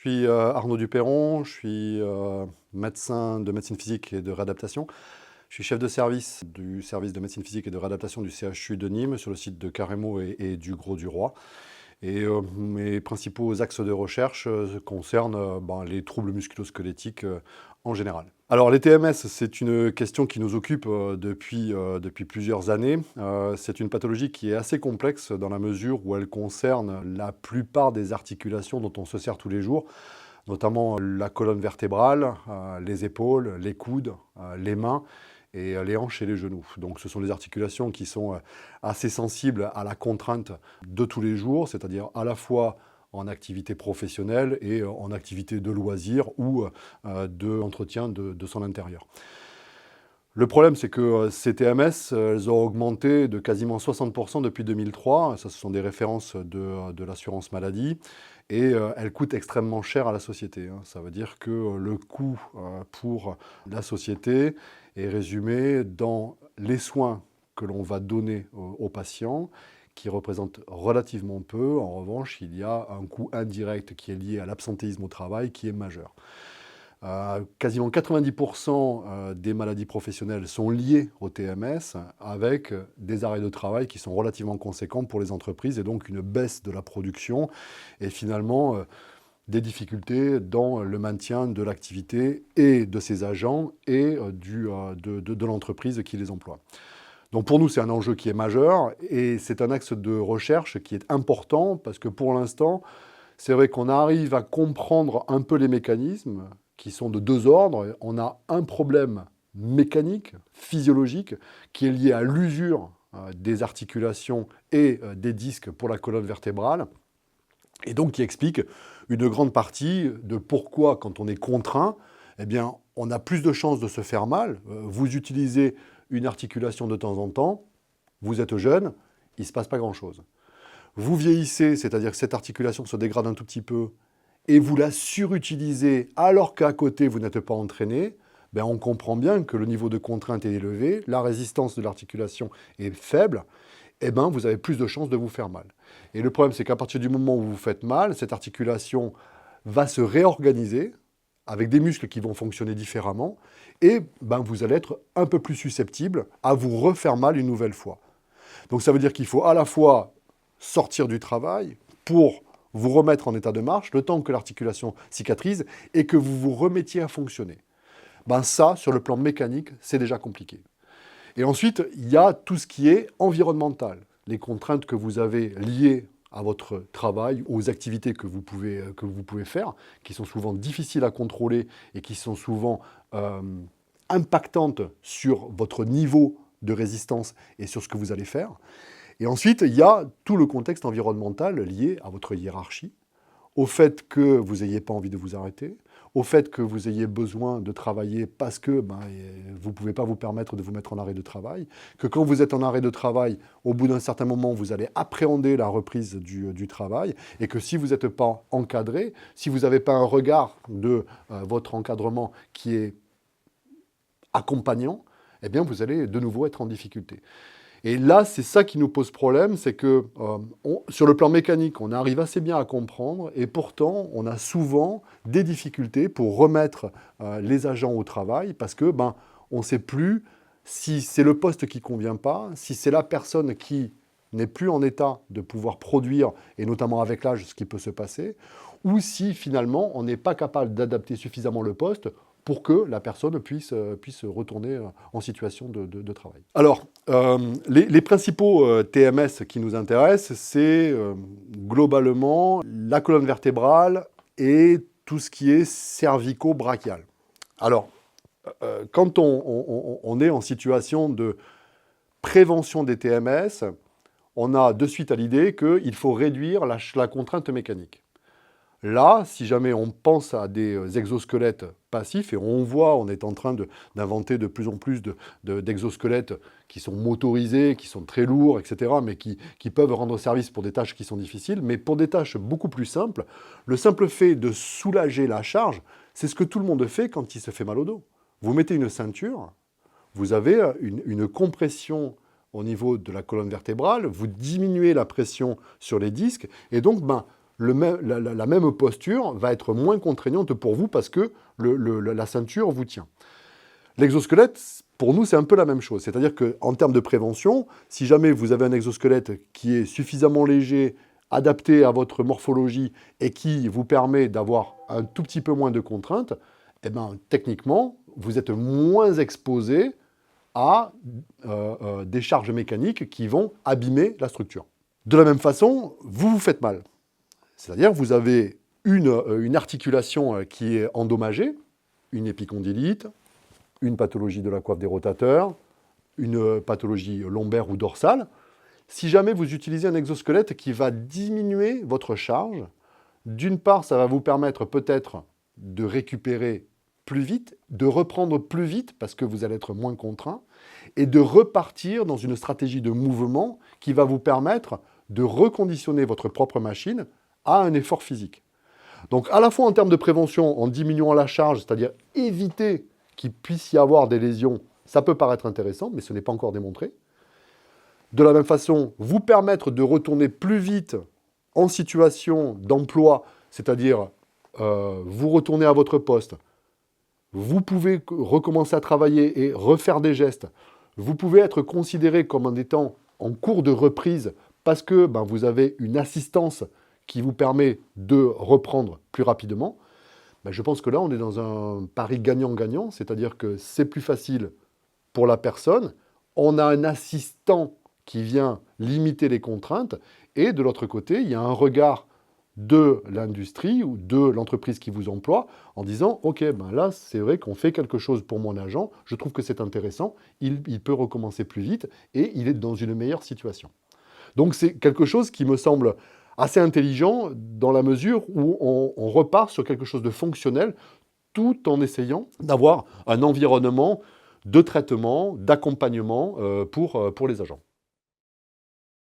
Je suis Arnaud Duperron, je suis médecin de médecine physique et de réadaptation. Je suis chef de service du service de médecine physique et de réadaptation du CHU de Nîmes sur le site de Carremo et du Grau-du-Roi. Et mes principaux axes de recherche concernent les troubles musculo-squelettiques en général. Alors les TMS, c'est une question qui nous occupe depuis plusieurs années. C'est une pathologie qui est assez complexe dans la mesure où elle concerne la plupart des articulations dont on se sert tous les jours, notamment la colonne vertébrale, les épaules, les coudes, les mains et les hanches et les genoux. Donc ce sont des articulations qui sont assez sensibles à la contrainte de tous les jours, c'est-à-dire à la fois en activité professionnelle et en activité de loisir ou d'entretien de son intérieur. Le problème, c'est que ces TMS, elles ont augmenté de quasiment 60% depuis 2003. Ça, ce sont des références de l'assurance maladie. Et elles coûtent extrêmement cher à la société. Ça veut dire que le coût pour la société est résumé dans les soins que l'on va donner aux patients, qui représentent relativement peu. En revanche, il y a un coût indirect qui est lié à l'absentéisme au travail qui est majeur. Quasiment 90% des maladies professionnelles sont liées au TMS avec des arrêts de travail qui sont relativement conséquents pour les entreprises et donc une baisse de la production et finalement des difficultés dans le maintien de l'activité et de ses agents et de l'entreprise qui les emploie. Donc pour nous, c'est un enjeu qui est majeur et c'est un axe de recherche qui est important parce que pour l'instant, c'est vrai qu'on arrive à comprendre un peu les mécanismes qui sont de deux ordres. On a un problème mécanique, physiologique, qui est lié à l'usure des articulations et des disques pour la colonne vertébrale, et donc qui explique une grande partie de pourquoi, quand on est contraint, eh bien, on a plus de chances de se faire mal. Vous utilisez une articulation de temps en temps, vous êtes jeune, il ne se passe pas grand-chose. Vous vieillissez, c'est-à-dire que cette articulation se dégrade un tout petit peu, et vous la surutilisez alors qu'à côté, vous n'êtes pas entraîné, ben on comprend bien que le niveau de contrainte est élevé, la résistance de l'articulation est faible, et ben vous avez plus de chances de vous faire mal. Et le problème, c'est qu'à partir du moment où vous vous faites mal, cette articulation va se réorganiser avec des muscles qui vont fonctionner différemment, et ben vous allez être un peu plus susceptible à vous refaire mal une nouvelle fois. Donc ça veut dire qu'il faut à la fois sortir du travail pour vous remettre en état de marche, le temps que l'articulation cicatrise et que vous vous remettiez à fonctionner. Ben ça, sur le plan mécanique, c'est déjà compliqué. Et ensuite, il y a tout ce qui est environnemental, les contraintes que vous avez liées à votre travail, aux activités que vous pouvez faire, qui sont souvent difficiles à contrôler et qui sont souvent impactantes sur votre niveau de résistance et sur ce que vous allez faire. Et ensuite, il y a tout le contexte environnemental lié à votre hiérarchie, au fait que vous n'ayez pas envie de vous arrêter, au fait que vous ayez besoin de travailler parce que vous ne pouvez pas vous permettre de vous mettre en arrêt de travail, que quand vous êtes en arrêt de travail, au bout d'un certain moment, vous allez appréhender la reprise du travail, et que si vous n'êtes pas encadré, si vous n'avez pas un regard de votre encadrement qui est accompagnant, eh bien vous allez de nouveau être en difficulté. Et là, c'est ça qui nous pose problème, c'est que sur le plan mécanique, on arrive assez bien à comprendre, et pourtant, on a souvent des difficultés pour remettre les agents au travail, parce que on ne sait plus si c'est le poste qui ne convient pas, si c'est la personne qui n'est plus en état de pouvoir produire, et notamment avec l'âge, ce qui peut se passer, ou si finalement, on n'est pas capable d'adapter suffisamment le poste pour que la personne puisse retourner en situation de travail. Alors, les principaux TMS qui nous intéressent, c'est globalement la colonne vertébrale et tout ce qui est cervico-brachial. Alors, quand on est en situation de prévention des TMS, on a de suite à l'idée qu'il faut réduire la contrainte mécanique. Là, si jamais on pense à des exosquelettes passifs, et on est en train d'inventer de plus en plus d'exosquelettes qui sont motorisés, qui sont très lourds, etc., mais qui peuvent rendre service pour des tâches qui sont difficiles, mais pour des tâches beaucoup plus simples, le simple fait de soulager la charge, c'est ce que tout le monde fait quand il se fait mal au dos. Vous mettez une ceinture, vous avez une compression au niveau de la colonne vertébrale, vous diminuez la pression sur les disques, et donc, la même posture va être moins contraignante pour vous parce que la ceinture vous tient. L'exosquelette, pour nous, c'est un peu la même chose. C'est-à-dire qu'en termes de prévention, si jamais vous avez un exosquelette qui est suffisamment léger, adapté à votre morphologie et qui vous permet d'avoir un tout petit peu moins de contraintes, eh ben, techniquement, vous êtes moins exposé à des charges mécaniques qui vont abîmer la structure. De la même façon, vous vous faites mal. C'est-à-dire que vous avez une articulation qui est endommagée, une épicondylite, une pathologie de la coiffe des rotateurs, une pathologie lombaire ou dorsale. Si jamais vous utilisez un exosquelette qui va diminuer votre charge, d'une part, ça va vous permettre peut-être de récupérer plus vite, de reprendre plus vite parce que vous allez être moins contraint, et de repartir dans une stratégie de mouvement qui va vous permettre de reconditionner votre propre machine à un effort physique. Donc à la fois en termes de prévention, en diminuant la charge, c'est-à-dire éviter qu'il puisse y avoir des lésions, ça peut paraître intéressant, mais ce n'est pas encore démontré. De la même façon, vous permettre de retourner plus vite en situation d'emploi, c'est-à-dire vous retournez à votre poste, vous pouvez recommencer à travailler et refaire des gestes, vous pouvez être considéré comme en étant en cours de reprise parce que vous avez une assistance qui vous permet de reprendre plus rapidement. Je pense que là, on est dans un pari gagnant-gagnant, c'est-à-dire que c'est plus facile pour la personne, on a un assistant qui vient limiter les contraintes, et de l'autre côté, il y a un regard de l'industrie ou de l'entreprise qui vous emploie en disant « Ok, là, c'est vrai qu'on fait quelque chose pour mon agent, je trouve que c'est intéressant, il peut recommencer plus vite et il est dans une meilleure situation. » Donc c'est quelque chose qui me semble assez intelligent dans la mesure où on repart sur quelque chose de fonctionnel tout en essayant d'avoir un environnement de traitement, d'accompagnement pour les agents.